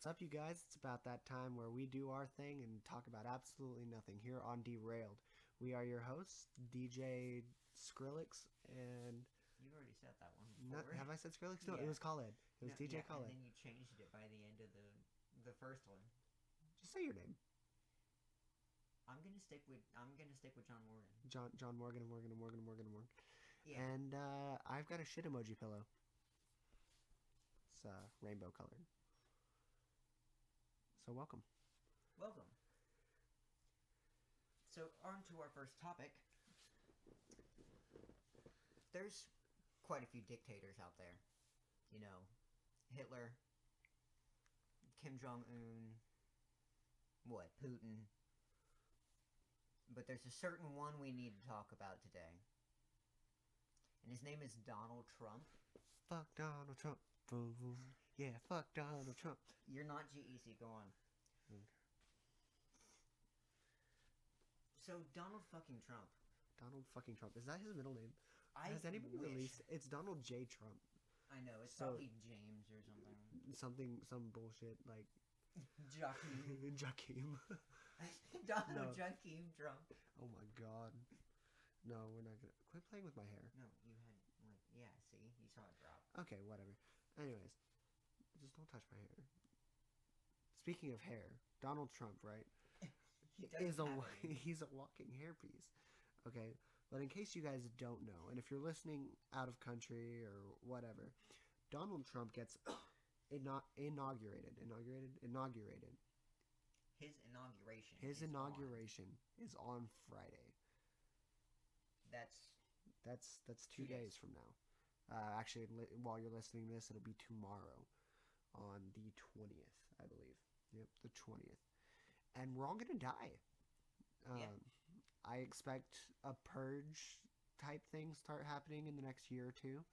What's up, you guys? It's about that time where we do our thing and talk about absolutely nothing here on Derailed. We are your hosts, DJ Skrillex, and You already said that one not before. have I said Skrillex? No, it Yeah. was Khaled. It was No, DJ yeah, Khaled. and then you changed it by the end of the first one. Just say your name, I'm gonna stick with John Morgan. John Morgan and Morgan and Morgan and Morgan and Morgan. Yeah. And I've got a shit emoji pillow. It's rainbow colored. So welcome. Welcome. So on to our first topic. There's quite a few dictators out there. You know, Hitler, Kim Jong Un, Putin. But there's a certain one we need to talk about today. And his name is Donald Trump. Fuck Donald Trump. Boom, boom. Yeah, fuck Donald Trump. You're not G-Easy, go on. Okay. So, Donald fucking Trump. Donald fucking Trump. Is that his middle name? I Has anybody wish. released? It's Donald J. Trump. I know, it's So- probably James or something. Some bullshit like Joaquin. Jakeem. Donald No. Joaquin Trump. Oh my god. No, we're not gonna quit playing with my hair. No, you had, yeah, see? You saw it drop. Okay, whatever. Anyways, just don't touch my hair. Speaking of hair, Donald Trump, right? He doesn't is have any. he's a walking hairpiece. Okay, but in case you guys don't know, and if you're listening out of country or whatever, Donald Trump gets inaugurated. His inauguration. His is inauguration is on Friday. on. That's 2 2 days. days from now. Actually, while you're listening to this, it'll be tomorrow, on the 20th, I believe. Yep, the 20th, and we're all gonna die. Yeah. I expect a purge type thing start happening in the next year or two.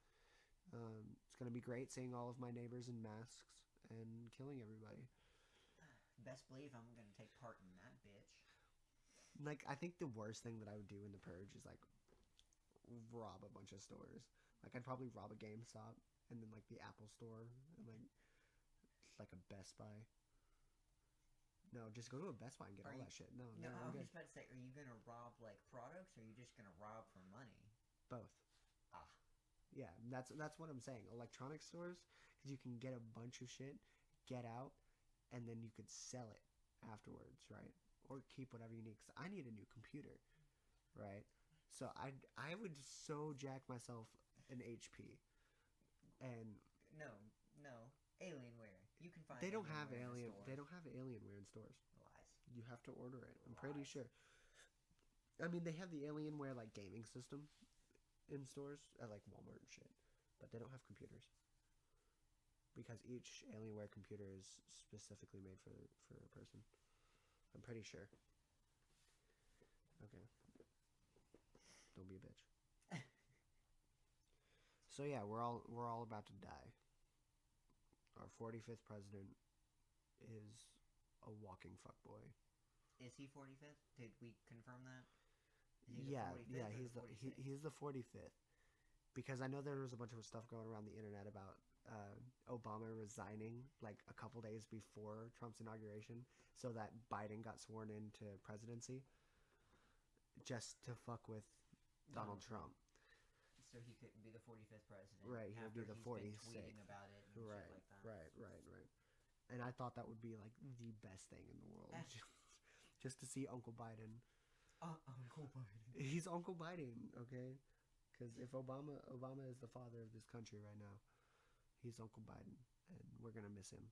It's gonna be great seeing all of my neighbors in masks and killing everybody. Best believe I'm gonna take part in that bitch. Like, I think the worst thing that I would do in the purge is like rob a bunch of stores. Like, I'd probably rob a GameStop and then like the Apple Store and like a Best Buy. No, just go to a Best Buy and get all that shit. No, No, I I'm was good. just about to say, are you gonna rob, like, products, or are you just gonna rob for money? Both. Ah. Yeah, that's what I'm saying. Electronic stores, because you can get a bunch of shit, get out, and then you could sell it afterwards, right? Or keep whatever you need. Because I need a new computer, right? So I would so jack myself an HP, and No. Alienware. You can find they don't have Alienware in the alien. store. They don't have Alienware in stores. Lies. You have to order it. I'm pretty Lies. sure. I mean, they have the Alienware like gaming system in stores at like Walmart and shit, but they don't have computers because each Alienware computer is specifically made for a person. I'm pretty sure. Okay. Don't be a bitch. So yeah, we're all about to die. Our 45th president is a walking fuckboy. Is he 45th? Did we confirm that? Is he the Yeah, 45th yeah, or he's the the 46th? he's the 45th. Because I know there was a bunch of stuff going around the internet about Obama resigning like a couple days before Trump's inauguration, so that Biden got sworn into presidency, just to fuck with Donald Trump. So he couldn't be the 45th president. Right, he would be after the he's been 46th. tweeting about it and Right, shit like that. right. And I thought that would be like the best thing in the world, just to see Uncle Biden. Uncle Biden. He's Uncle Biden, okay? Because if Obama is the father of this country right now, he's Uncle Biden, and we're gonna miss him.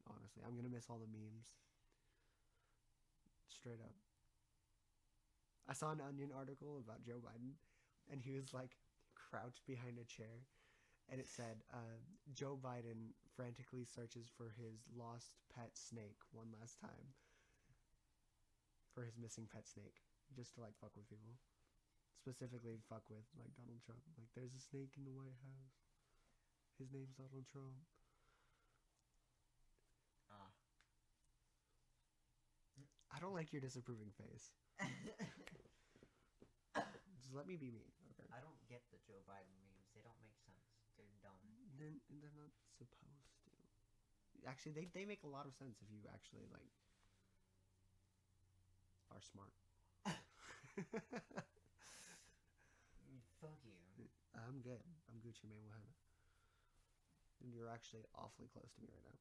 Honestly, I'm gonna miss all the memes. Straight up. I saw an Onion article about Joe Biden, and he was like crouched behind a chair, and it said, Joe Biden frantically searches for his lost pet snake one last time. For his missing pet snake. Just to like fuck with people. Specifically fuck with like Donald Trump. Like, there's a snake in the White House. His name's Donald Trump. I don't like your disapproving face. Just let me be me. Okay. I don't get the Joe Biden memes. They don't make sense. They're dumb. They're not supposed to. Actually, they make a lot of sense if you actually like are smart. Fuck you. I'm good. I'm Gucci Mane Wahana. And you're actually awfully close to me right now.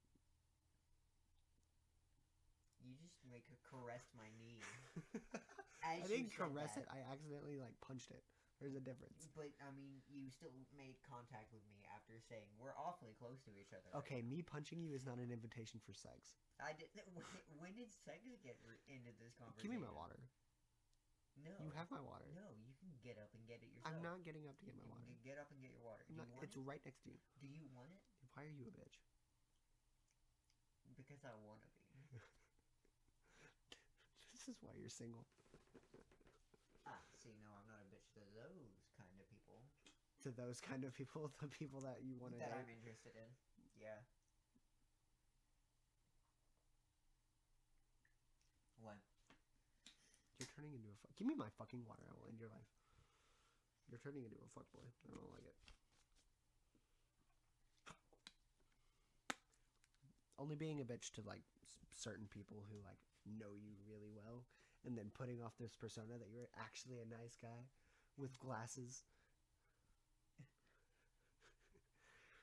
You just like caressed my knee. I As didn't you said caress that. it. I accidentally like punched it. There's a difference. But I mean, you still made contact with me after saying we're awfully close to each other. Okay, right me punching you is not an invitation for sex. now. I did. When did sex get into this conversation? Give me my water. No. You have my water. No, you can get up and get it yourself. I'm not getting up to get my You water. can get up and get your water. Do Not, you want it's it? right next to you. Do you want it? Why are you a bitch? Because I want to be. This is why you're single. See, no, I'm not a bitch to those kind of people. To those kind of people, the people that you want to That date. I'm interested in. Yeah. What? You're turning into a fuck. Give me my fucking water. I will end your life. You're turning into a fuckboy. I don't like it. Only being a bitch to like certain people who like know you really well, and then putting off this persona that you're actually a nice guy with glasses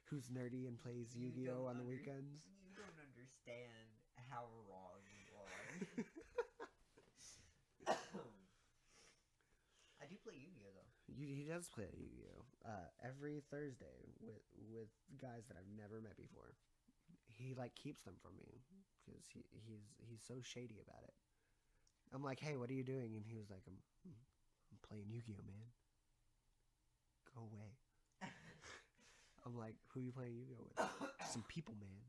who's nerdy and plays Yu-Gi-Oh on the weekends. You don't understand how wrong you are. I do play Yu-Gi-Oh though. He does play Yu-Gi-Oh every Thursday with guys that I've never met before. He like keeps them from me because he's so shady about it. I'm like, hey, what are you doing? And he was like, I'm playing Yu-Gi-Oh, man. Go away. I'm like, who are you playing Yu-Gi-Oh with? Some people, man.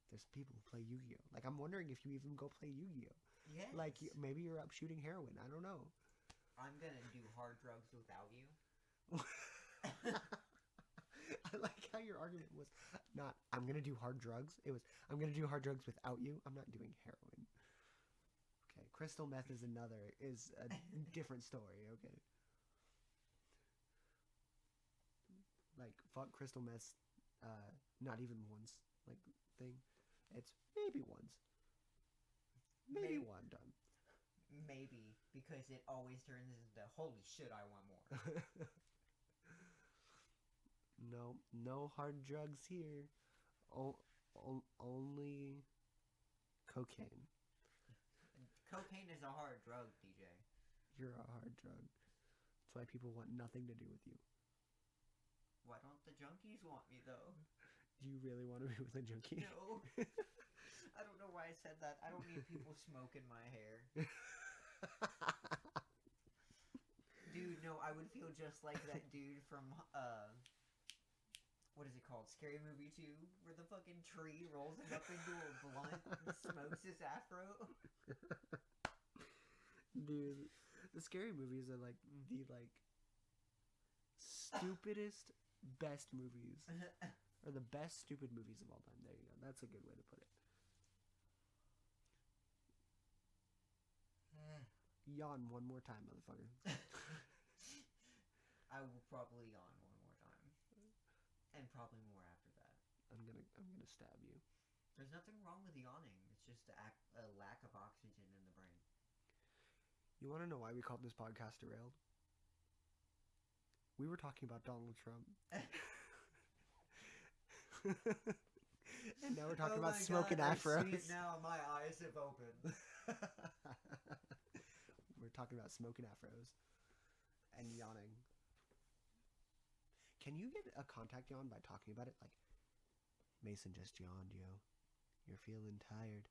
There's some people who play Yu-Gi-Oh. Like, I'm wondering if you even go play Yu-Gi-Oh. Yes. Like, maybe you're up shooting heroin. I don't know. I'm gonna do hard drugs without you. I like how your argument was not, I'm going to do hard drugs. It was, I'm going to do hard drugs without you. I'm not doing heroin. Okay. Crystal meth is a different story. Okay. Like, fuck crystal meth, not even once, like, thing. It's maybe once. Maybe one done. Maybe, because it always turns into, holy shit, I want more. No hard drugs here. Only cocaine. Cocaine is a hard drug, DJ. You're a hard drug. That's why people want nothing to do with you. Why don't the junkies want me, though? Do you really want to be with a junkie? No. I don't know why I said that. I don't need people smoking my hair. Dude, no, I would feel just like that dude from, what is it called? Scary Movie 2? Where the fucking tree rolls him up into a blunt and smokes his afro? Dude, the scary movies are like the like stupidest best movies. Or the best stupid movies of all time. There you go. That's a good way to put it. Yawn one more time, motherfucker. I will probably yawn one more time. And probably more after that. I'm gonna stab you. There's nothing wrong with yawning. It's just a lack of oxygen in the brain. You want to know why we called this podcast Derailed? We were talking about Donald Trump. And now we're talking about smoking afros. I see it now, my eyes have opened. We're talking about smoking afros and yawning. Can you get a contact yawn by talking about it? Like, Mason just yawned, yo. You're feeling tired.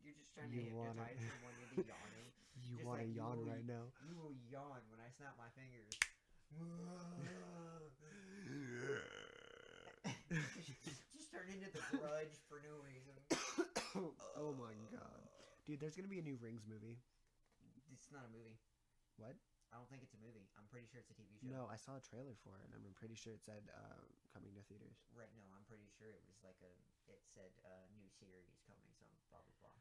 You're just trying to hypnotize someone into yawning. You want to yawn right now? You will yawn when I snap my fingers. just turn into the Grudge for no reason. Oh my god. Dude, there's gonna be a new Rings movie. It's not a movie. What? I don't think it's a movie. I'm pretty sure it's a TV show. No, I saw a trailer for it, and I'm pretty sure it said coming to theaters. Right, no, I'm pretty sure it was like it said new series coming, some blah blah blah.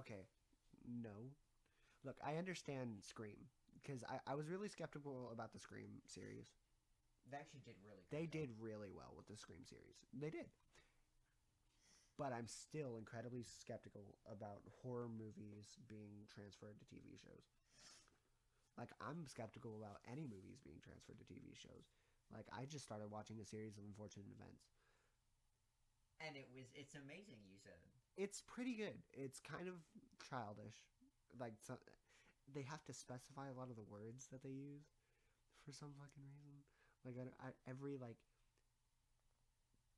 Okay, no. Look, I understand Scream, because I was really skeptical about the Scream series. They actually did really good. They did really well with the Scream series. They did. But I'm still incredibly skeptical about horror movies being transferred to TV shows. Like, I'm skeptical about any movies being transferred to TV shows. Like, I just started watching a series of unfortunate events. And it's amazing, you said. It's pretty good. It's kind of childish. Like, they have to specify a lot of the words that they use for some fucking reason. Like, every, like,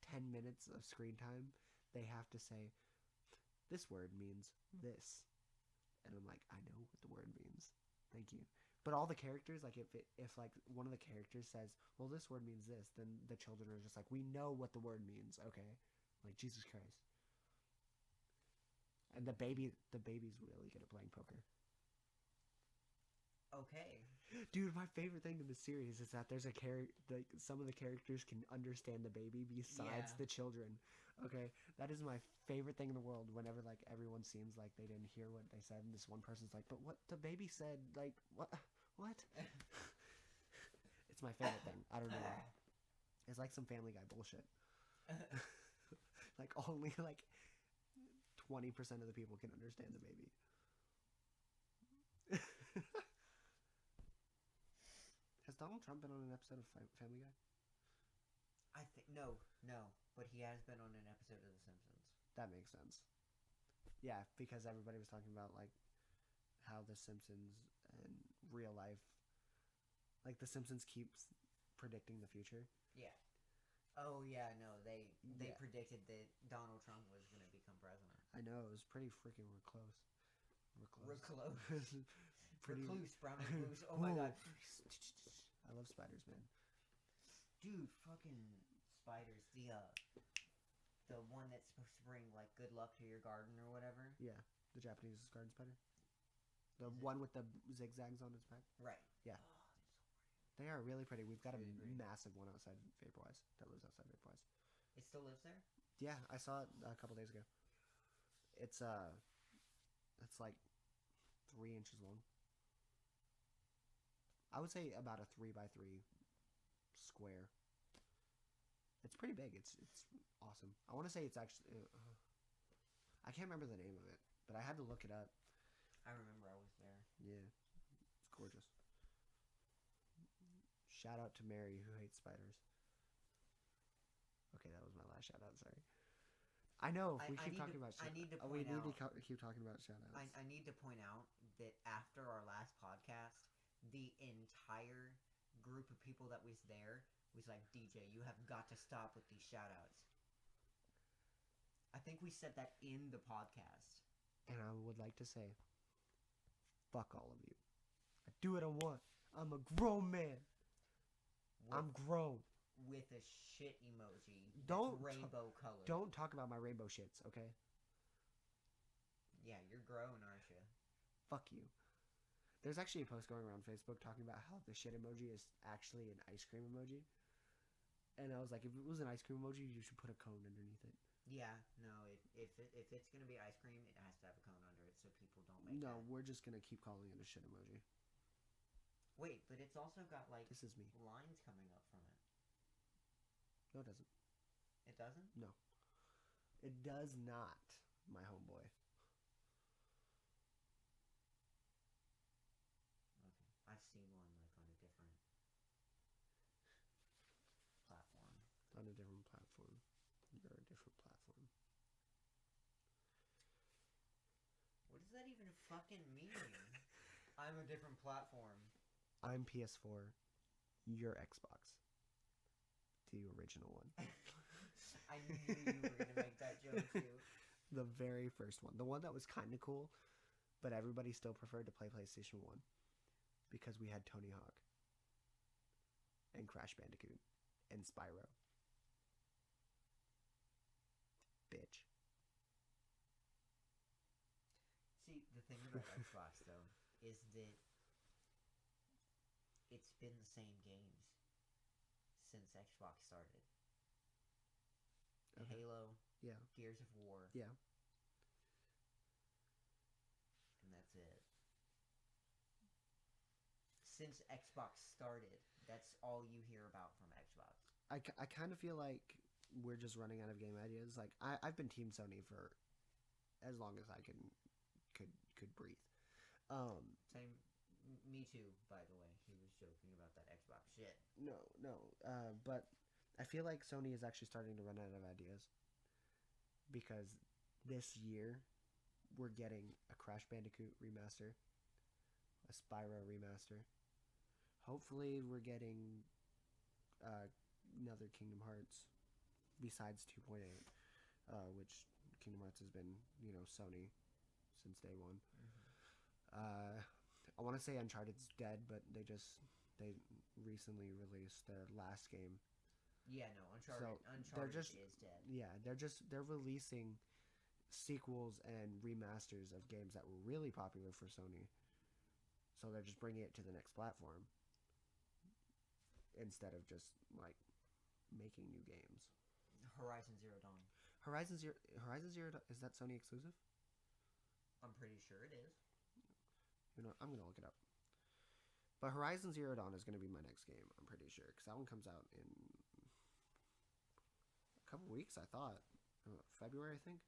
10 minutes of screen time, they have to say, this word means this. And I'm like, I know what the word means. Thank you. But all the characters, like, if like one of the characters says, well, this word means this, then the children are just like, we know what the word means. Okay. Like, Jesus Christ. And the baby's really good at playing poker. Okay. Dude, my favorite thing in the series is that there's a like, some of the characters can understand the baby besides the children. Okay, that is my favorite thing in the world. Whenever like everyone seems like they didn't hear what they said, and this one person's like, "But what the baby said? Like what? What?" It's my favorite thing. I don't know why. It's like some Family Guy bullshit. Like only like 20% of the people can understand the baby. Has Donald Trump been on an episode of Family Guy? I think no, but he has been on an episode of The Simpsons. That makes sense. Yeah, because everybody was talking about like how The Simpsons and real life, like The Simpsons keeps predicting the future. Yeah. Oh yeah, no, they predicted that Donald Trump was going to become president. I know, it was pretty freaking close. We're close. Pretty recluse, brown recluse. Oh my god. I love spiders, man. Dude, fucking spiders. The one that's supposed to bring like good luck to your garden or whatever. Yeah, the Japanese garden spider. The one with the zigzags on its back. Right. Yeah. Oh, they are really pretty. We've got really a pretty. massive one outside Vaporwise that lives outside Vaporwise. It still lives there? Yeah, I saw it a couple days ago. It's like 3 inches long. I would say about a 3x3 square. It's pretty big. It's awesome. I want to say it's actually. I can't remember the name of it, but I had to look it up. I remember I was there. Yeah, it's gorgeous. Shout out to Mary who hates spiders. Okay, that was my last shout out. Sorry. I know we keep talking about. I need to point we need out. to keep talking about shout outs. I need to point out that after our last podcast, the entire group of people that was there was like, DJ, you have got to stop with these shout outs. I think we said that in the podcast. And I would like to say, fuck all of you. I do what I want. I'm a grown man. I'm grown. With a shit emoji. Don't rainbow color. Don't talk about my rainbow shits, okay? Yeah, you're grown, aren't you? Fuck you. There's actually a post going around Facebook talking about how the shit emoji is actually an ice cream emoji. And I was like, if it was an ice cream emoji, you should put a cone underneath it. Yeah, no, if it's going to be ice cream, it has to have a cone under it so people don't make No, that. we're just going to keep calling it a shit emoji. Wait, but it's also got, like, this is me. lines coming up from it. No, it doesn't. It doesn't? No. It does not, my homeboy. Okay. I've seen one, like, on a different platform. On a different platform. You're a different platform. What does that even fucking mean? I'm a different platform. I'm PS4. You're Xbox. The original one. I knew you were going to make that joke too. The very first one. The one that was kind of cool, but everybody still preferred to play PlayStation 1 because we had Tony Hawk and Crash Bandicoot and Spyro. Bitch. See, the thing about Xbox, though, is that it's been the same games since Xbox started. Okay. Halo, Yeah. Gears of War, Yeah. and that's it. Since Xbox started, that's all you hear about from Xbox. I kind of feel like we're just running out of game ideas. Like I've been Team Sony for as long as I could breathe. Same. Me too. By the way, he was joking about that Xbox shit. No, no. But I feel like Sony is actually starting to run out of ideas because this year we're getting a Crash Bandicoot remaster, a Spyro remaster. Hopefully, we're getting another Kingdom Hearts besides 2.8, which Kingdom Hearts has been, Sony since day one. Mm-hmm. I want to say Uncharted's dead, but they recently released their last game. Yeah, no, Uncharted is dead. Yeah, they're releasing sequels and remasters of games that were really popular for Sony. So they're just bringing it to the next platform instead of just like making new games. Horizon Zero Dawn. Horizon Zero is that Sony exclusive? I'm pretty sure it is. I'm gonna look it up. But Horizon Zero Dawn is gonna be my next game. I'm pretty sure because that one comes out in a couple weeks. I thought February. I think.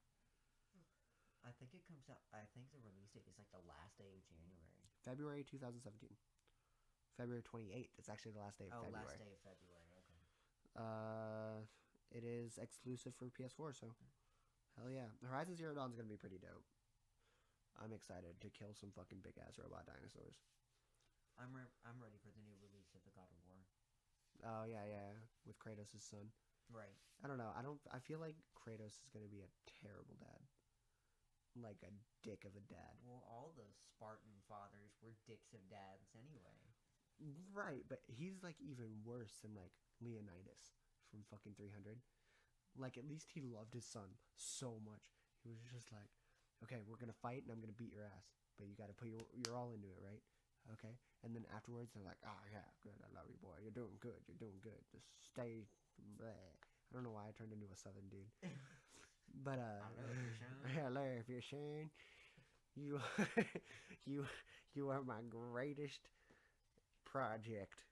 I think it comes out. I think the release date is like the last day of January. February 2017. February 28th. It's actually the last day of February. Last day of February. Okay. It is exclusive for PS4. So, hell yeah, Horizon Zero Dawn is gonna be pretty dope. I'm excited to kill some fucking big ass robot dinosaurs. I'm ready for the new release of the God of War. Oh yeah, with Kratos' son. Right. I don't know. I feel like Kratos is gonna be a terrible dad. Like a dick of a dad. Well, all the Spartan fathers were dicks of dads anyway. Right, but he's like even worse than like Leonidas from fucking 300. Like at least he loved his son so much. He was just like, okay, we're gonna fight and I'm gonna beat your ass, but you gotta put your all into it, right? Okay, and then afterwards they're like, oh yeah, good, I love you, boy. You're doing good. Just stay. Bleh. I don't know why I turned into a Southern dude. But hello, if you're Shane, you you are my greatest project.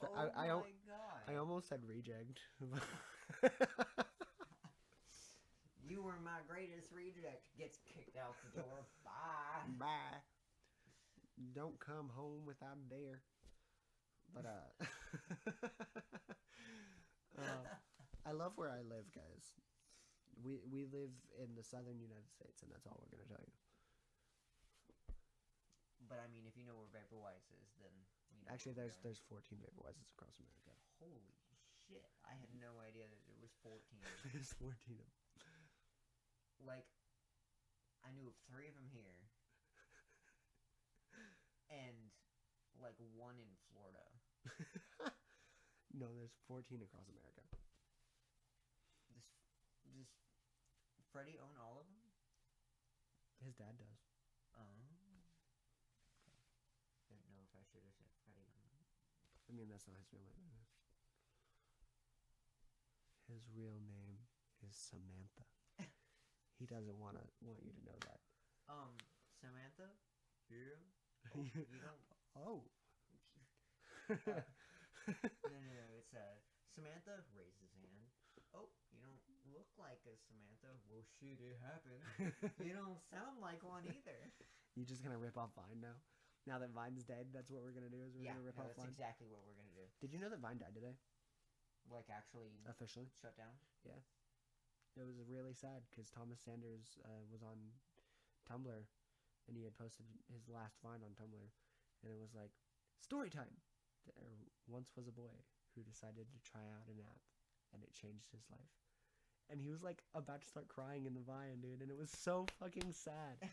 Oh my god! I almost said reject. You were my greatest reject. Gets kicked out the door. Bye. Bye. Don't come home without a dare. But I love where I live, guys. We live in the southern United States, and that's all we're gonna tell you. But I mean, if you know where Vapor Weiss is, then actually there's 14 Vapor Weisses across America. Holy shit! I had no idea that there was 14. There's 14 of them. Like, I knew of 3 of them here, and like 1 in Florida. No, there's 14 across America. Does Freddie own all of them? His dad does. Okay. Didn't know if I should have said Freddie or not. I mean, that's not his real name. His real name is Samantha. He doesn't want you to know that. Samantha? Yeah. Oh, you don't. Oh. No. It's Samantha raises his hand. Oh, you don't look like a Samantha. Well, shit, it happened. You don't sound like one either. You just gonna rip off Vine now? Now that Vine's dead, that's what we're gonna do. Is we're gonna rip off Vine. That's exactly what we're gonna do. Did you know that Vine died today? Like actually officially shut down? Yeah. It was really sad because Thomas Sanders was on Tumblr, and he had posted his last Vine on Tumblr, and it was like, story time. There once was a boy who decided to try out an app, and it changed his life. And he was like about to start crying in the Vine, dude, and it was so fucking sad.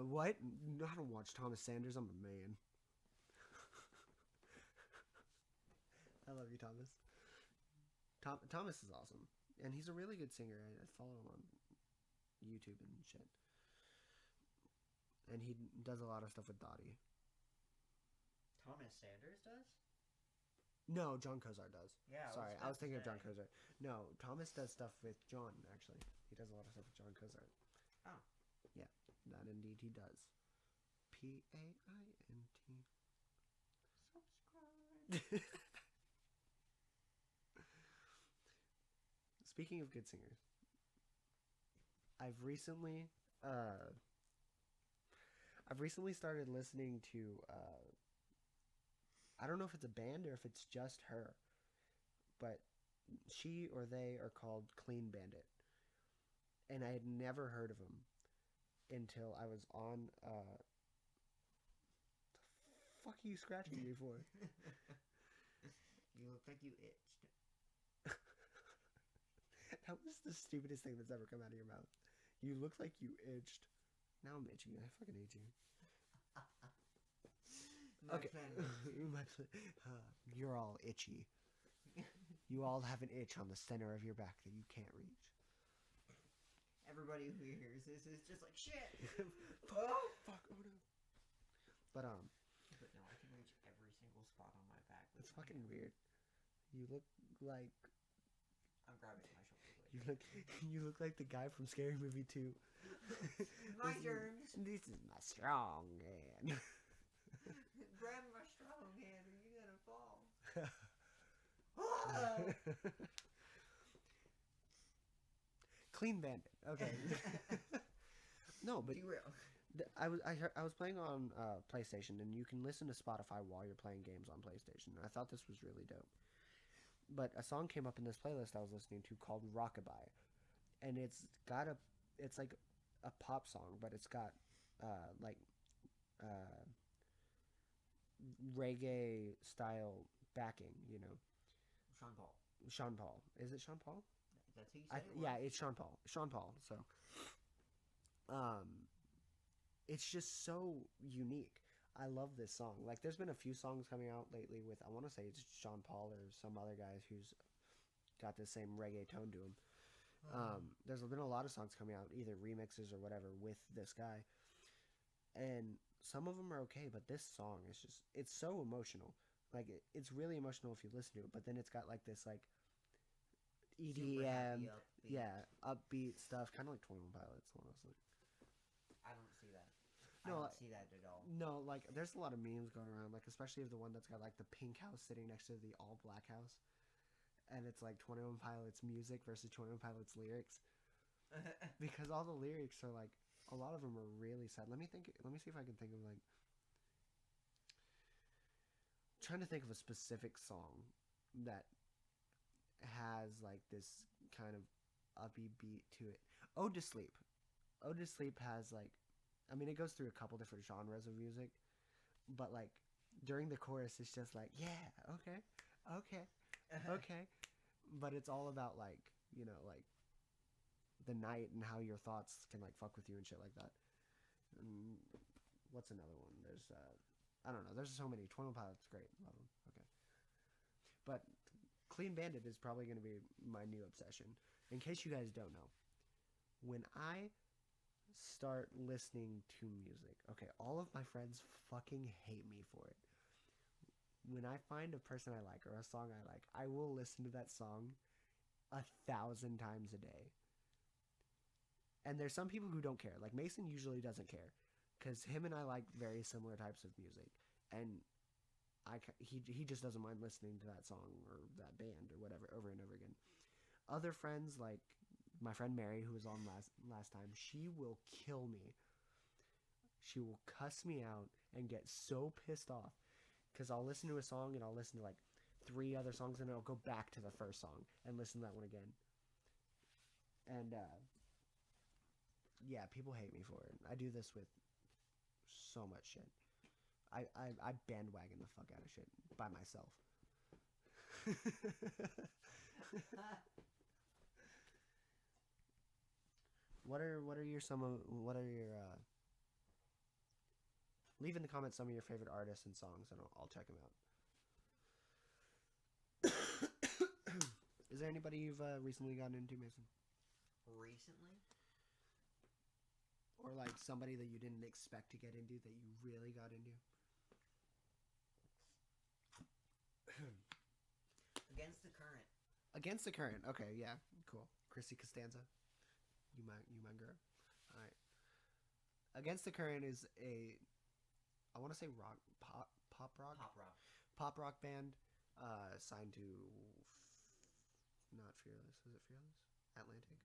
What? I don't watch Thomas Sanders. I'm a man. I love you, Thomas. Thomas is awesome, and he's a really good singer. I follow him on YouTube and shit, and he does a lot of stuff with Dottie. Thomas Sanders does? No, John Kozar does. Yeah. Sorry, I was thinking of John Kozar. No, Thomas does stuff with John. Actually, he does a lot of stuff with John Kozar. Oh. Yeah, that indeed he does. P-A-I-N-T. Speaking of good singers, I've recently uh I've recently started listening to I don't know if it's a band or if it's just her, but she or they are called Clean Bandit, and I had never heard of them until I was on. The fuck are you scratching me for? You look like you itched. That was the stupidest thing that's ever come out of your mouth. You look like you itched. Now I'm itching. I fucking hate you. Okay. You're all itchy. You all have an itch on the center of your back that you can't reach. Everybody who hears this is just like shit. Oh fuck! Oh no. But But no, I can reach every single spot on my back. It's fucking weird. You look like I'm grabbing my shoulder. you look like the guy from Scary Movie 2. My turn. This is my strong hand. Grab my strong hand or you're gonna fall. Clean Bandit. Okay. No, but Derailed. I was playing on PlayStation, and you can listen to Spotify while you're playing games on PlayStation. I thought this was really dope. But a song came up in this playlist I was listening to called Rockabye, and it's like a pop song, but it's got like reggae style backing. You know, Sean Paul. Sean Paul. Is it Sean Paul? That's who you said it was? Yeah, it's Sean Paul. Sean Paul. So, it's just so unique. I love this song. Like, there's been a few songs coming out lately with, I want to say it's Sean Paul or some other guy who's got the same reggae tone to him. There's been a lot of songs coming out, either remixes or whatever, with this guy. And some of them are okay, but this song is just, it's so emotional. Like, it's really emotional if you listen to it, but then it's got like this, like, Super happy, EDM, upbeat. yeah, upbeat stuff, kind of like 21 Pilots, honestly. I don't see that. No, I don't see that at all. No, like, there's a lot of memes going around, like, especially of the one that's got, like, the pink house sitting next to the all-black house. And it's, like, 21 Pilots music versus 21 Pilots lyrics. Because all the lyrics are, like, a lot of them are really sad. Let me see if I can think of, like... I'm trying to think of a specific song that has, like, this kind of uppy beat to it. Ode to Sleep. Ode to Sleep has, like... I mean, it goes through a couple different genres of music, but like during the chorus, it's just like, yeah, okay, but it's all about like, you know, like the night and how your thoughts can like fuck with you and shit like that. And what's another one? There's I don't know. There's so many. 21 Pilots, great, love them. Okay, but Clean Bandit is probably going to be my new obsession. In case you guys don't know, when I start listening to music, okay, all of my friends fucking hate me for it. When I find a person I like or a song I like, I will listen to that song 1,000 times a day. And there's some people who don't care. Like Mason usually doesn't care because him and I like very similar types of music, and he just doesn't mind listening to that song or that band or whatever over and over again. Other friends like my friend Mary, who was on last time, she will kill me. She will cuss me out and get so pissed off because I'll listen to a song and I'll listen to like 3 other songs and I'll go back to the first song and listen to that one again. And yeah, people hate me for it. I do this with so much shit. I bandwagon the fuck out of shit by myself. What are your leave in the comments some of your favorite artists and songs, and I'll check them out. Is there anybody you've recently gotten into, Mason? Recently? Or like somebody that you didn't expect to get into that you really got into? Against the Current. Against the Current. Okay, yeah, cool. Chrissy Costanza. You my girl. All right. Against the Current is a, I want to say pop rock. Pop rock. pop rock band, signed to not Fearless. Is it Fearless? Atlantic.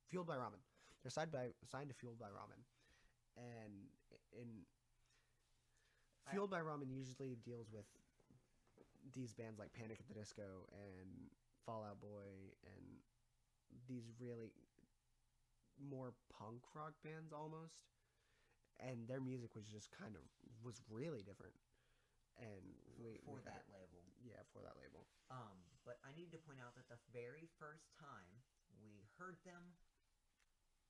Fueled by Ramen. They're signed to Fueled by Ramen, and in Fueled by Ramen usually deals with these bands like Panic at the Disco and Fall Out Boy and these really more punk rock bands almost, and their music was just kind of was really different. And for that label. Yeah, for that label. But I need to point out that the very first time we heard them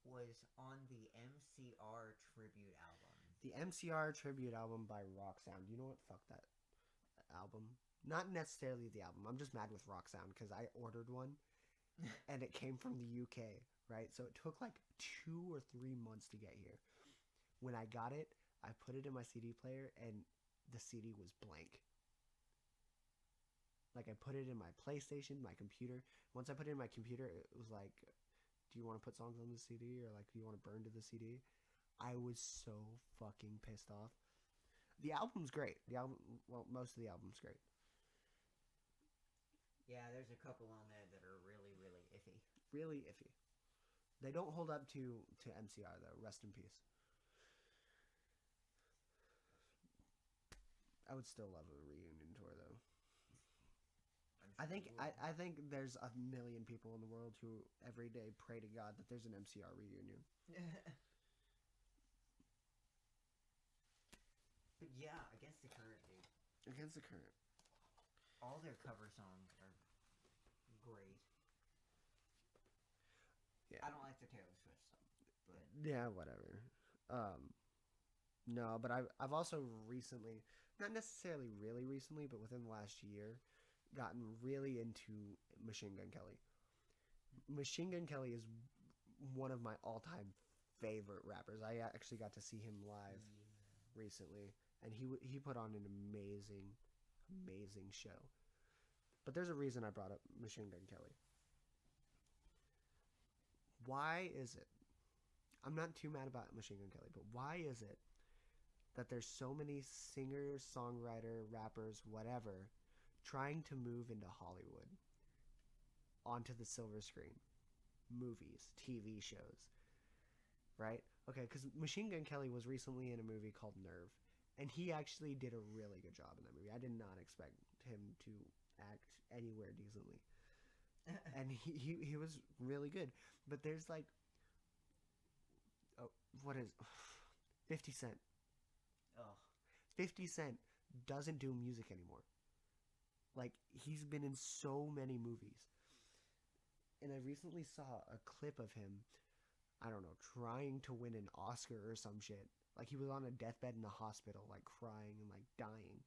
was on the MCR tribute album. The MCR tribute album by Rock Sound. You know what? Fuck that album. Not necessarily the album. I'm just mad with Rock Sound because I ordered one and it came from the UK, right? So it took like 2 or 3 months to get here. When I got it, I put it in my CD player and the CD was blank. Like I put it in my PlayStation, my computer. Once I put it in my computer, it was like, do you want to put songs on the CD or like do you want to burn to the CD? I was so fucking pissed off. The album's great. Most of the album's great. Yeah, there's a couple on there that are really, really iffy. Really iffy. They don't hold up to MCR though. Rest in peace. I would still love a reunion tour though. I think there's a million people in the world who every day pray to God that there's an MCR reunion. But yeah, against the current, dude. Against the current. All their cover songs are great. Yeah. I don't like the Taylor Swift song, but yeah, whatever. No, but I've also recently, not necessarily really recently, but within the last year, gotten really into Machine Gun Kelly. Machine Gun Kelly is one of my all-time favorite rappers. I actually got to see him live recently, and he put on an amazing show. But there's a reason I brought up Machine Gun Kelly. Why is it? I'm not too mad about Machine Gun Kelly, but why is it that there's so many singers, songwriter, rappers, whatever, trying to move into Hollywood, onto the silver screen, movies, TV shows, right? Okay, because Machine Gun Kelly was recently in a movie called Nerve, and he actually did a really good job in that movie. I did not expect him to act anywhere decently. And he was really good. But there's like, what is 50 Cent? oh, 50 Cent doesn't do music anymore. Like, he's been in so many movies. And I recently saw a clip of him, I don't know, trying to win an Oscar or some shit. Like, he was on a deathbed in a hospital, like, crying and, like, dying.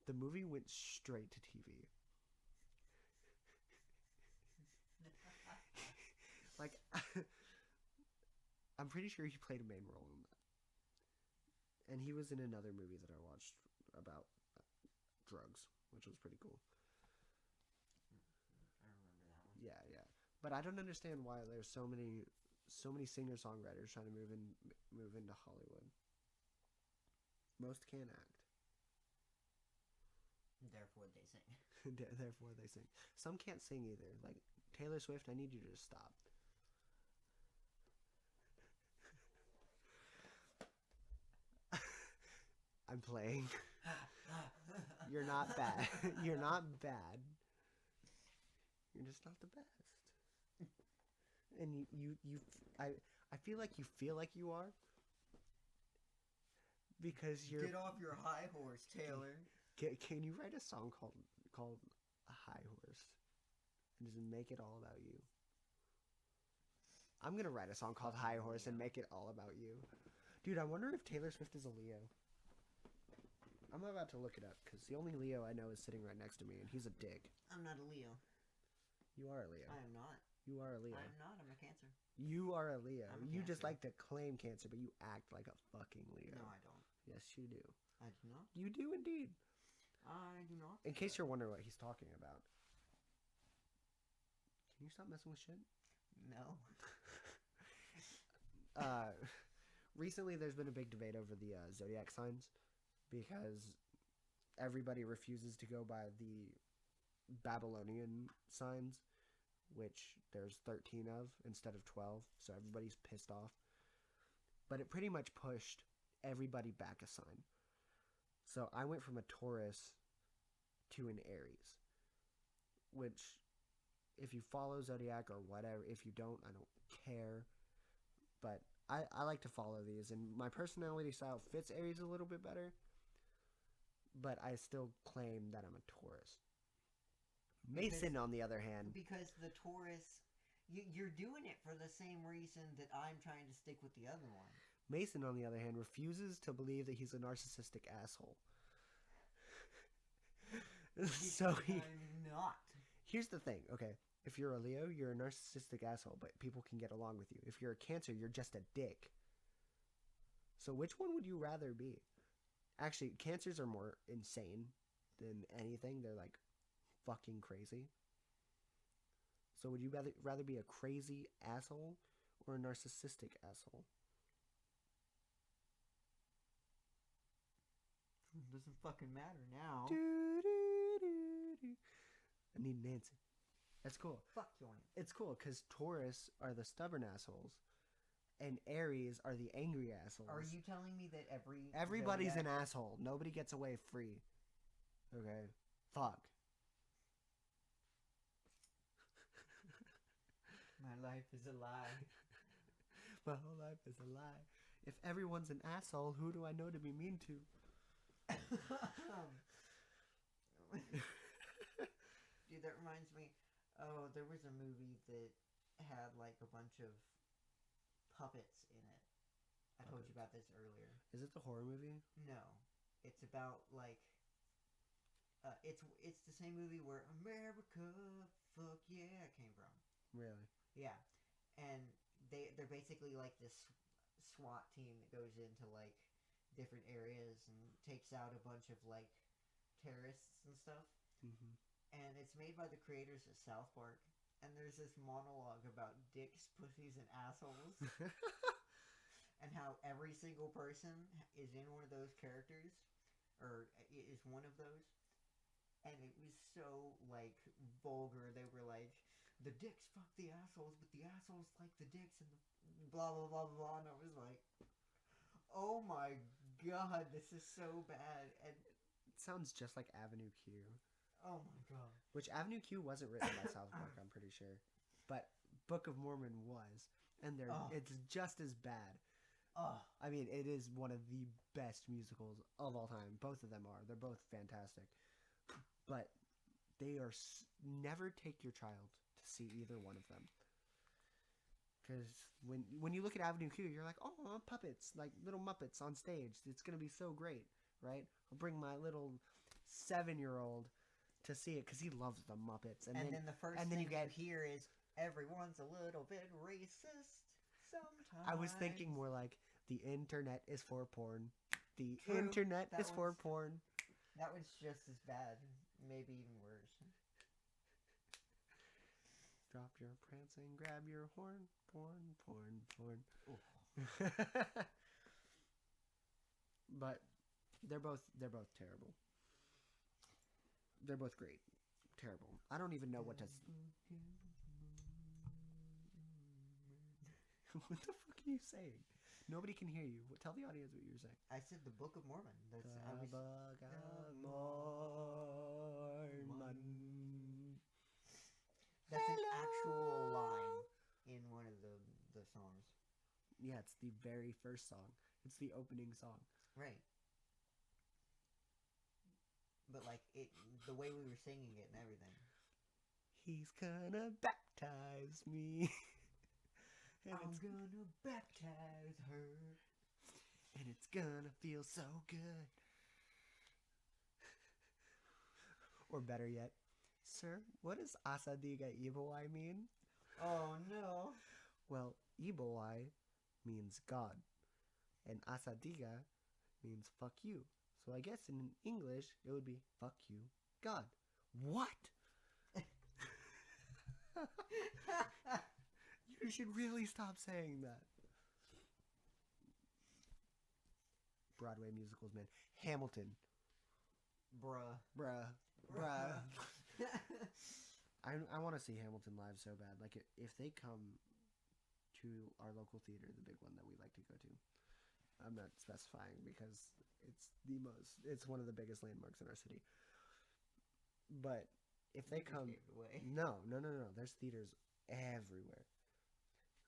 The movie went straight to TV. Like, I'm pretty sure he played a main role in that. And he was in another movie that I watched about drugs, which was pretty cool. I remember that one. Yeah. But I don't understand why there's so many singer-songwriters trying to move into Hollywood. Most can't act. Therefore they sing. Therefore they sing. Some can't sing either. Like Taylor Swift, I need you to just stop. I'm playing. You're not bad. You're not bad. You're just not the best. And I feel like you are. Because you're... Get off your high horse, Taylor. Can you write a song called High Horse? And just make it all about you. I'm gonna write a song called High Horse and make it all about you. Dude, I wonder if Taylor Swift is a Leo. I'm about to look it up, because the only Leo I know is sitting right next to me, and he's a dick. I'm not a Leo. You are a Leo. I am not. You are a Leo. I am not. I'm a Cancer. You are a Leo. I'm a You just Cancer. like to claim Cancer, but you act like a fucking Leo. No, I don't. Yes, you do. I do not. You do indeed. I do not. In case you're wondering what he's talking about. Can you stop messing with shit? No. Recently there's been a big debate over the zodiac signs, because everybody refuses to go by the Babylonian signs, which there's 13 of instead of 12, so everybody's pissed off. But it pretty much pushed everybody back a sign. So I went from a Taurus to an Aries, which if you follow Zodiac or whatever, if you don't, I don't care. But I like to follow these, and my personality style fits Aries a little bit better, but I still claim that I'm a Taurus. Mason, on the other hand, Because the Taurus, you're doing it for the same reason that I'm trying to stick with the other one. Mason, on the other hand, refuses to believe that he's a narcissistic asshole. So I'm not. Here's the thing, okay? If you're a Leo, you're a narcissistic asshole, but people can get along with you. If you're a Cancer, you're just a dick. So which one would you rather be? Actually, Cancers are more insane than anything. They're like fucking crazy. So would you rather be a crazy asshole or a narcissistic asshole? Doesn't fucking matter now. I need an answer. That's cool. Fuck you on it. It's cool because Taurus are the stubborn assholes, and Aries are the angry assholes. Are you telling me that everybody's Zodiac... an asshole? Nobody gets away free. Okay. Fuck. My life is a lie. My whole life is a lie. If everyone's an asshole, who do I know to be mean to? Dude, that reminds me. Oh, there was a movie that had like a bunch of puppets in it. I told you about this earlier. Is it the horror movie? No, it's about like. It's the same movie where America, fuck yeah, came from. Really? Yeah, and they're basically like this SWAT team that goes into like different areas and takes out a bunch of like terrorists and stuff. Mm-hmm. And it's made by the creators of South Park. And there's this monologue about dicks, pussies, and assholes. And how every single person is in one of those characters. Or is one of those. And it was so, like, vulgar. They were like, the dicks fuck the assholes, but the assholes like the dicks, and the blah, blah, blah, blah. And I was like, oh my god, this is so bad. And it sounds just like Avenue Q. Oh my god. Which Avenue Q wasn't written by South Park, I'm pretty sure. But Book of Mormon was. And it's just as bad. I mean, it is one of the best musicals of all time. Both of them are. They're both fantastic. But they are... Never take your child to see either one of them. Because when you look at Avenue Q, you're like, oh, puppets. Like little Muppets on stage. It's going to be so great, right? I'll bring my little 7-year-old to see it because he loves the Muppets. And then the first thing you hear is, everyone's a little bit racist sometimes. I was thinking more like, the internet is for porn. The True. internet is for porn. That was just as bad. Maybe even worse. Drop your prance and grab your horn. Porn, porn, porn. But they're both terrible. They're both great. Terrible. I don't even know what to... What the fuck are you saying? Nobody can hear you. Tell the audience what you're saying. I said the Book of Mormon. The Book of Mormon. That's an actual line in one of the songs. Yeah, it's the very first song. It's the opening song. Right. But like the way we were singing it and everything. He's gonna baptize me. I'm gonna baptize her. And it's gonna feel so good. Or better yet, sir, what does Asadiga Ibowai mean? Oh no. Well, Ibowai means God. And Asadiga means fuck you. So I guess in English it would be fuck you, God. What? You should really stop saying that. Broadway musicals, man. Hamilton. Bruh. Bruh. I want to see Hamilton live so bad. Like, if they come to our local theater, the big one that we like to go to, I'm not specifying because it's one of the biggest landmarks in our city. But if they come, no, there's theaters everywhere.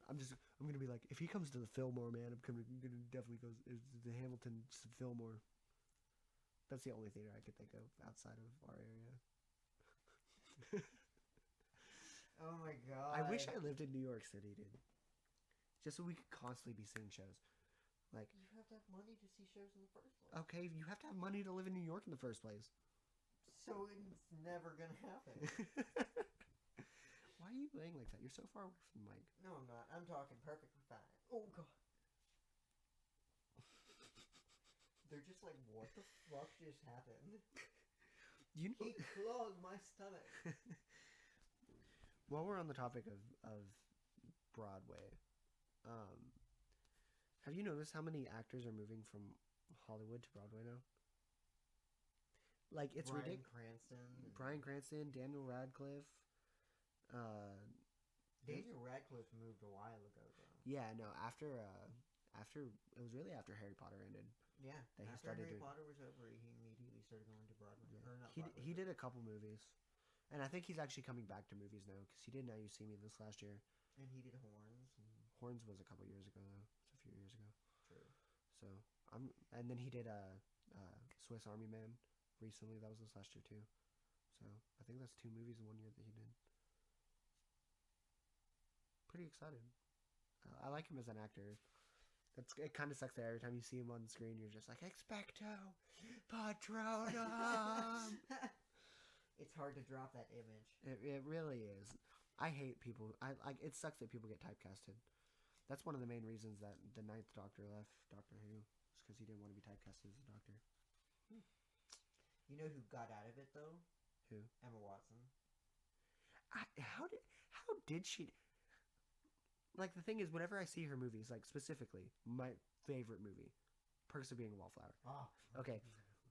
I'm gonna be like, if he comes to the Fillmore, man, I'm gonna definitely go to the Hamilton Fillmore. That's the only theater I could think of outside of our area. Oh my god. I wish I lived in New York City, dude. Just so we could constantly be seeing shows. Like, you have to have money to see shows in the first place. Okay, you have to have money to live in New York in the first place. So it's never gonna happen. Why are you laying like that? You're so far away from the mic. No, I'm not. I'm talking perfectly fine. Oh god. They're just like, what the fuck just happened? You know, he clogged my stomach. While we're on the topic of Broadway, have you noticed how many actors are moving from Hollywood to Broadway now? Like, it's ridiculous. Bryan Cranston, Daniel Radcliffe. Daniel Radcliffe moved a while ago, though. Yeah, no. After it was really after Harry Potter ended. Yeah, that after Harry Potter was over, he immediately started going to Broadway. Yeah. Or not Broadway, he did a couple movies, and I think he's actually coming back to movies now because he did Now You See Me this last year. And he did Horns. Horns was a couple years ago though. It's a few years ago. True. So and then he did Swiss Army Man recently. That was this last year too. So I think that's 2 movies in 1 year that he did. Pretty excited. I like him as an actor. It kind of sucks that every time you see him on the screen, you're just like, Expecto Patronum. It's hard to drop that image. It really is. I hate people. It sucks that people get typecasted. That's one of the main reasons that the 9th Doctor left Doctor Who, is because he didn't want to be typecasted as a doctor. You know who got out of it though? Who? Emma Watson. How did she? Like, the thing is, whenever I see her movies, like, specifically, my favorite movie, Perks of Being a Wallflower. Oh. Okay,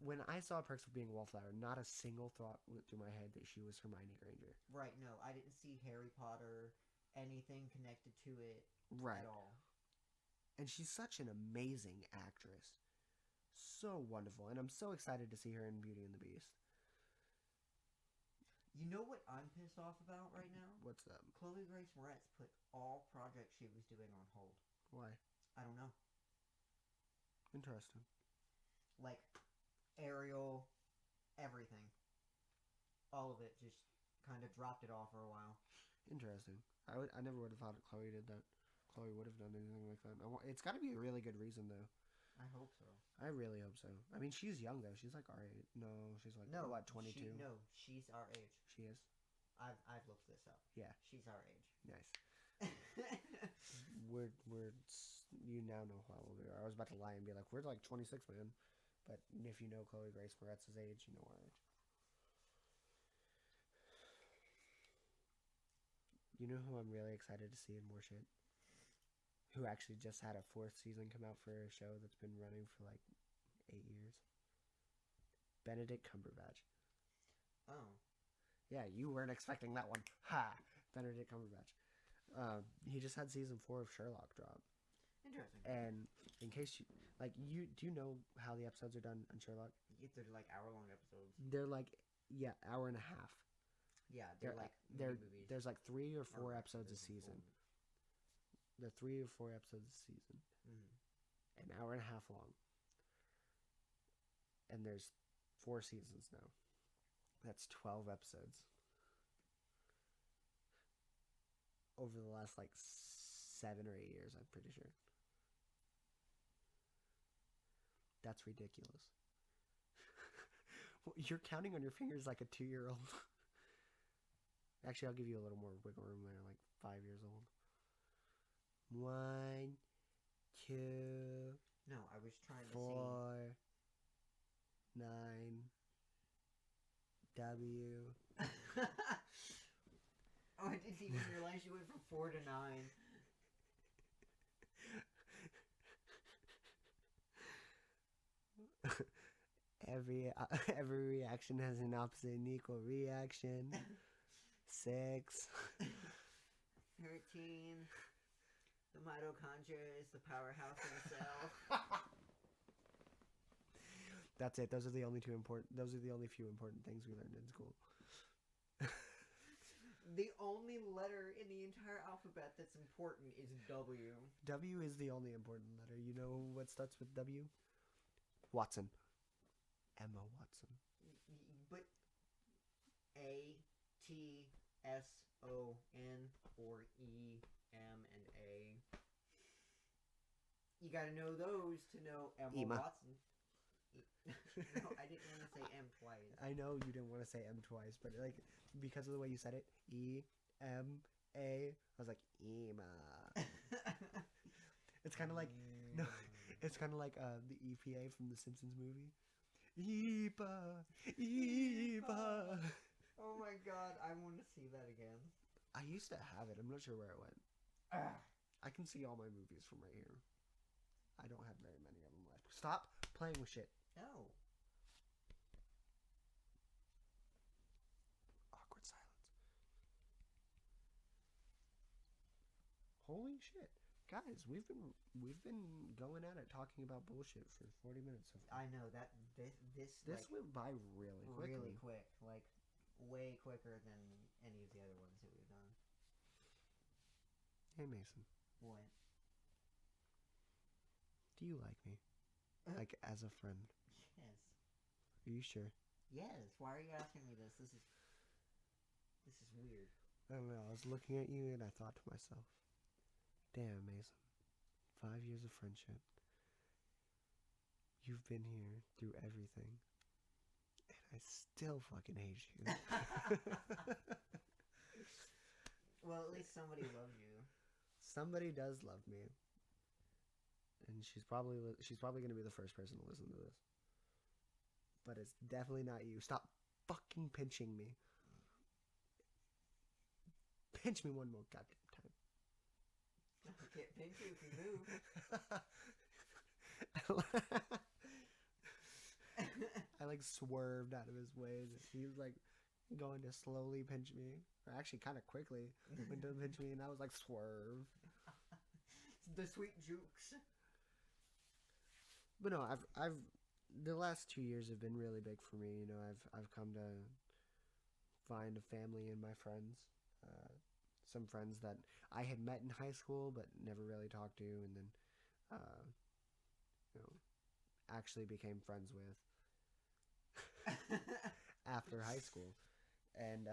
when I saw Perks of Being a Wallflower, not a single thought went through my head that she was Hermione Granger. Right, no, I didn't see Harry Potter, anything connected to it right. at all. And she's such an amazing actress. So wonderful, and I'm so excited to see her in Beauty and the Beast. You know what I'm pissed off about right now? What's that? Chloe Grace Moretz put all projects she was doing on hold. Why? I don't know. Interesting. Like, Ariel, everything. All of it, just kind of dropped it off for a while. Interesting. I never would have thought that Chloe did that. Chloe would have done anything like that. It's got to be a really good reason, though. I hope so. I really hope so. I mean, she's young, though. She's like our age. No, she's like, what, 22? She's our age. She is? I've looked this up. Yeah. She's our age. Nice. You now know how old we are. I was about to lie and be like, we're like 26, man. But if you know Chloe Grace Moretz's age, you know our age. You know who I'm really excited to see in more shit? Who actually just had a 4th season come out for a show that's been running for like 8 years? Benedict Cumberbatch. Oh. Yeah, you weren't expecting that one. Ha! Benedict Cumberbatch. He just had season 4 of Sherlock drop. Interesting. And in case do you know how the episodes are done on Sherlock? They're like hour-long episodes. They're like, hour and a half. Yeah, they're like movies. There's like 3 or 4 episodes a season. They're 3 or 4 episodes a season. An hour and a half long. And there's 4 seasons now. That's 12 episodes. Over the last like 7 or 8 years, I'm pretty sure. That's ridiculous. You're counting on your fingers like a 2-year-old. Actually, I'll give you a little more wiggle room there, like 5 years old. 1, 2. No, I was trying 4, to 9. W. Oh, I didn't even realize you went from 4 to 9. Every reaction has an opposite and equal reaction. 6. 13. The mitochondria is the powerhouse of the cell. That's it. Those are the only few important things we learned in school. The only letter in the entire alphabet that's important is W. W is the only important letter. You know what starts with W? Watson. Emma Watson. But A, T, S, O, N, or E, M, and A. You gotta know those to know Emma Watson. No, I didn't want to say M twice. I know you didn't want to say M twice, but like because of the way you said it, E, M, A, I was like Emma. It's kind of like no, it's kind of like the EPA from the Simpsons movie. EPA, EPA. Oh my god, I want to see that again. I used to have it. I'm not sure where it went. I can see all my movies from right here. I don't have very many of them left. Stop playing with shit. No. Awkward silence. Holy shit. Guys, we've been going at it talking about bullshit for 40 minutes so far. I know that this like, went by really quickly. Really quick, like way quicker than any of the other ones that we've done. Hey Mason. What? Do you like me? Like as a friend? Yes. Are you sure? Yes. Why are you asking me this? This is weird. I don't know. I was looking at you and I thought to myself, damn, Mason. 5 years of friendship. You've been here through everything. And I still fucking hate you. Well, at least somebody loves you. Somebody does love me. And she's probably going to be the first person to listen to this. But it's definitely not you. Stop fucking pinching me. Pinch me one more goddamn time. I can't pinch you if you move. I like swerved out of his way. He was like going to slowly pinch me, or actually kind of quickly went to pinch me, and I was like swerve. The sweet jukes. But no, I've the last 2 years have been really big for me. You know, I've come to find a family in my friends. Some friends that I had met in high school but never really talked to, and then you know, actually became friends with after high school. And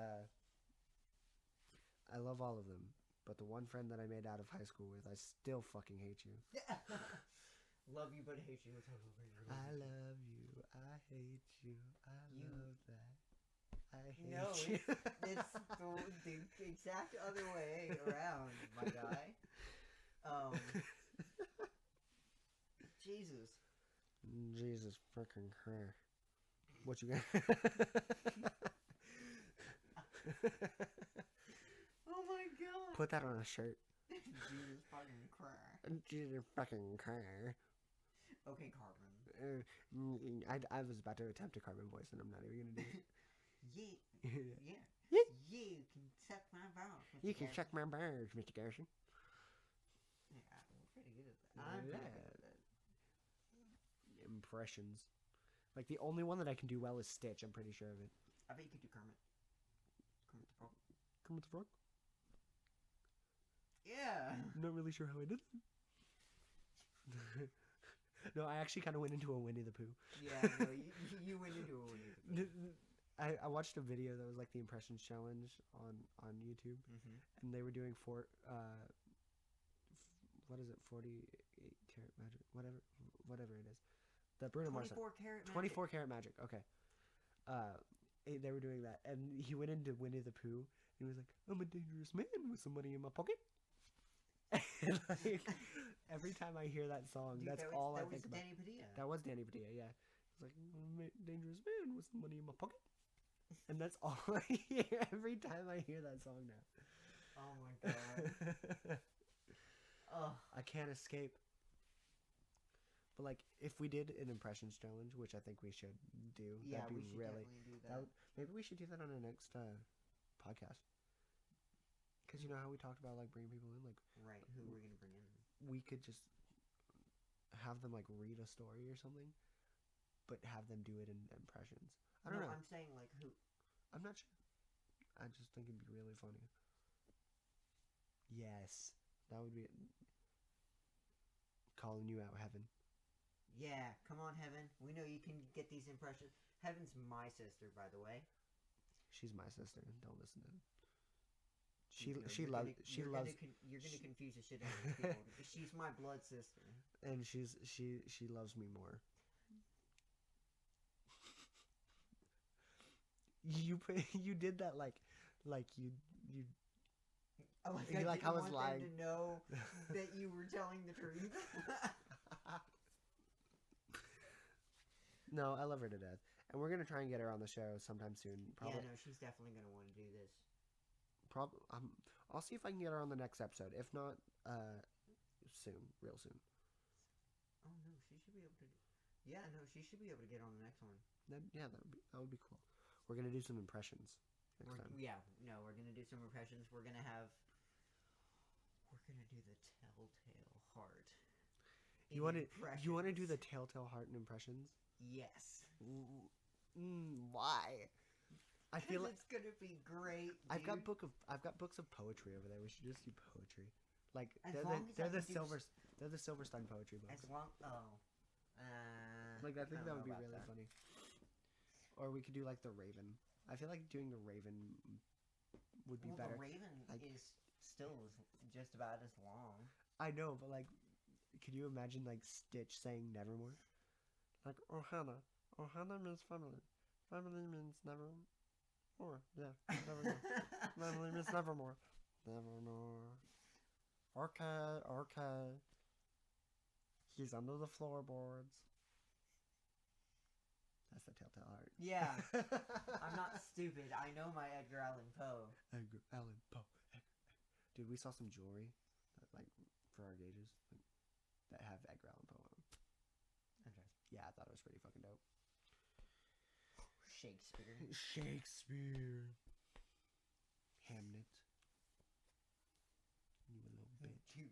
I love all of them, but the one friend that I made out of high school with, I still fucking hate you. Love you but hate you. I love you, I hate you, I love that. I hate no, you. It's the exact other way around, my guy. Jesus. Jesus freaking Christ. What you got? Oh my god. Put that on a shirt. Jesus fucking Christ. Jesus fucking Christ. Okay, Carmen. I was about to attempt a Carmen voice, and I'm not even gonna do it. Yeah. Yeah. You can suck my balls. You can suck my balls, Mr. Garrison. Yeah, we're pretty good at that. I'm pretty good at that. Impressions. Like, the only one that I can do well is Stitch, I'm pretty sure of it. I bet you could do Kermit. Kermit the Frog. Kermit the Frog? Yeah. I'm not really sure how I did it. No, I actually kind of went into a Winnie the Pooh. Yeah, no, you went into a Winnie the Pooh. I watched a video that was like the Impressions Challenge on YouTube, and they were doing what is it, 48 karat magic, whatever it is, that Bruno Mars 24 karat magic. Okay, they were doing that, and he went into Winnie the Pooh, and he was like, "I'm a dangerous man with some money in my pocket." And like every time I hear that song, Dude, that's all I think about. Danny Padilla. That was Danny Padilla, yeah. It's like, I'm a dangerous man with some money in my pocket. And that's all I hear every time I hear that song now. Oh my god. Oh. I can't escape. But like, if we did an impressions challenge, which I think we should do, Yeah, that'd be we should really. definitely do That that. would, maybe we should do that on our next podcast. Because you know how we talked about like bringing people in, like Right. Who we're gonna bring in? we could just have them like read a story or something, but have them do it in impressions. I don't know. I'm saying like who. I'm not sure. I just think it'd be really funny. Yes, that would be calling you out, Heaven. Yeah, come on, Heaven. We know you can get these impressions. Heaven's my sister, by the way. She's my sister. Don't listen to him. No, She loves You're gonna confuse the shit out of these people. She's my blood sister. and she loves me more. You did that like you Oh, like You I like didn't I was want lying. them to know that you were telling the truth. No, I love her to death, and we're gonna try and get her on the show sometime soon. Probably, Yeah, no, she's definitely gonna want to do this. I'll see if I can get her on the next episode. If not, soon, real soon. Oh no, she should be able to. Yeah, no, she should be able to get on the next one. Yeah, that would be cool. We're gonna do some impressions next time. Yeah, no, we're gonna do some impressions. We're gonna do the telltale heart. You want to do the telltale heart and impressions? Yes. Why? I feel like it's gonna be great. Dude. I've got books of poetry over there. We should just do poetry. Like As they're long as I the can do they're the Silverstein poetry books. As long Like I think don't that would know be about really that. funny. Or we could do like the Raven. I feel like doing the Raven would be better. The Raven Like- is still just about as long. I know, but like, could you imagine like Stitch saying Nevermore? Like Ohana means family. Family means never. Or yeah, nevermore. Family means nevermore. Nevermore. Okay. He's under the floorboards. That's the telltale heart. Yeah, I'm not stupid. I know my Edgar Allan Poe. Edgar Allan Poe. Dude, we saw some jewelry that, like for our gauges that have Edgar Allan Poe on. Okay. Yeah, I thought it was pretty fucking dope. Shakespeare. Hamnet. You little bitch.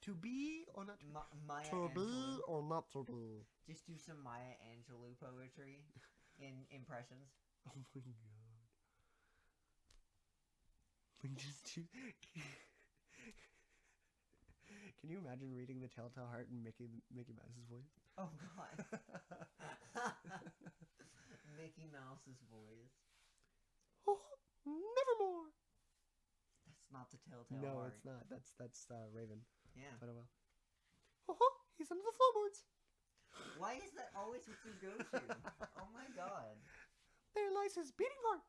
To be or not to be? Maya To be Angelou. or not to be? Just do some Maya Angelou poetry in impressions. Oh my god. We just do. Can you imagine reading the Telltale Heart in Mickey Mouse's voice? Oh god. Mickey Mouse's voice. Oh, nevermore. That's not the Telltale No, Heart. it's not. That's Raven. Yeah. But oh well. Oh, he's under the floorboards. Why is that always what you go to? Oh my god. There lies his beating heart.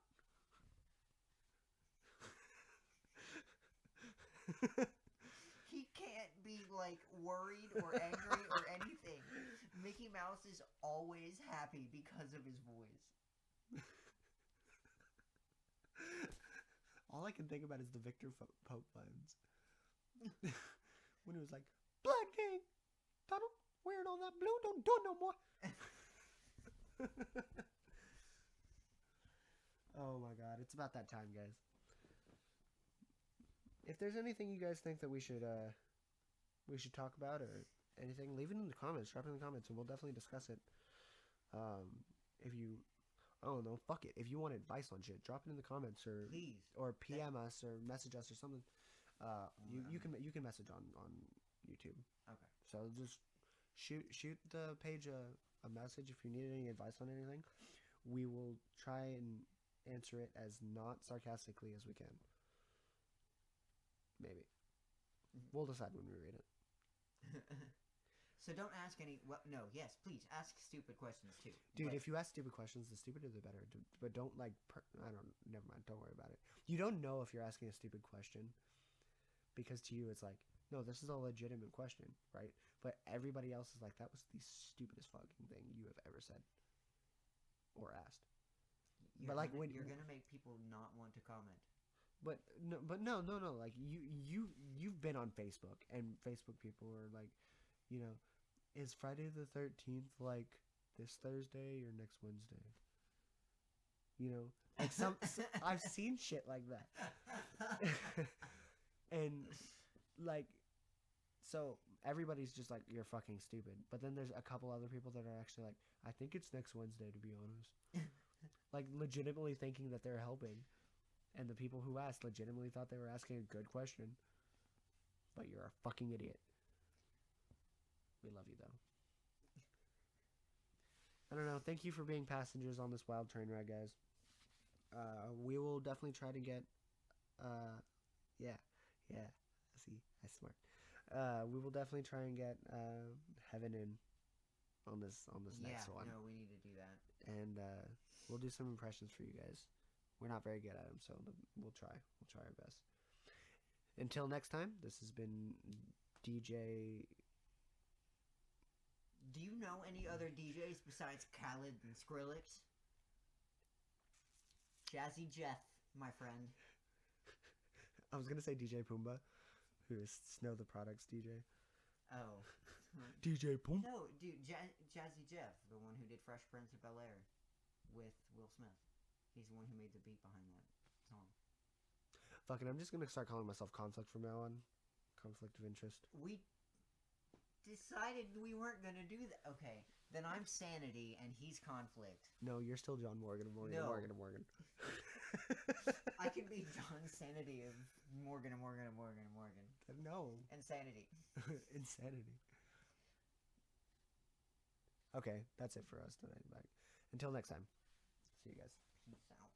He can't be like worried or angry or anything. Mickey Mouse is always happy because of his voice. All I can think about is the Victor Pope lines. When he was like, Blood King, Donald, wearing all that blue, don't do it no more. Oh my god, it's about that time, guys. If there's anything you guys think that we should talk about or anything, leave it in the comments. Drop it in the comments, and we'll definitely discuss it. If you, I don't know, fuck it. If you want advice on shit, drop it in the comments or Please. or PM us or message us or something. You can message on YouTube. Okay. So just shoot the page a message if you need any advice on anything. We will try and answer it as not sarcastically as we can. Maybe. We'll decide when we read it. So don't ask any. Well, no. Yes, please ask stupid questions too. Dude, But if you ask stupid questions, the stupider the better. But don't like. Never mind. Don't worry about it. You don't know if you're asking a stupid question, because to you it's like, no, this is a legitimate question, right? But everybody else is like, that was the stupidest fucking thing you have ever said or asked. you're but like gonna, when you're gonna make people not want to comment. But no. Like you've been on Facebook, and Facebook people are like, you know, is Friday the 13th like this Thursday or next Wednesday? You know, like I've seen shit like that. And like, so everybody's just like, you're fucking stupid. But then there's a couple other people that are actually like, I think it's next Wednesday, to be honest. Like, legitimately thinking that they're helping. And the people who asked legitimately thought they were asking a good question. But you're a fucking idiot. We love you, though. I don't know. Thank you for being passengers on this wild train ride, guys. We will definitely try to get... yeah. See, I smart. We will definitely try and get Heaven in on this next one. No, we need to do that. And we'll do some impressions for you guys. We're not very good at them, so we'll try. We'll try our best. Until next time, this has been DJ. Do you know any other DJs besides Khaled and Skrillex? Jazzy Jeff, my friend. I was gonna say DJ Pumbaa, who is Snow the Products DJ. Oh. DJ Pumbaa. No, dude, Jazzy Jeff, the one who did Fresh Prince of Bel-Air with Will Smith. He's the one who made the beat behind that song. Fuck it, I'm just gonna start calling myself Conflict from now on. Conflict of interest. We decided we weren't gonna do that. Okay, then I'm Sanity and he's Conflict. No, you're still John Morgan. No. Morgan. I can be John Sanity of Morgan. No. Insanity. Insanity. Okay, that's it for us tonight. Bye. Until next time. See you guys. Peace out.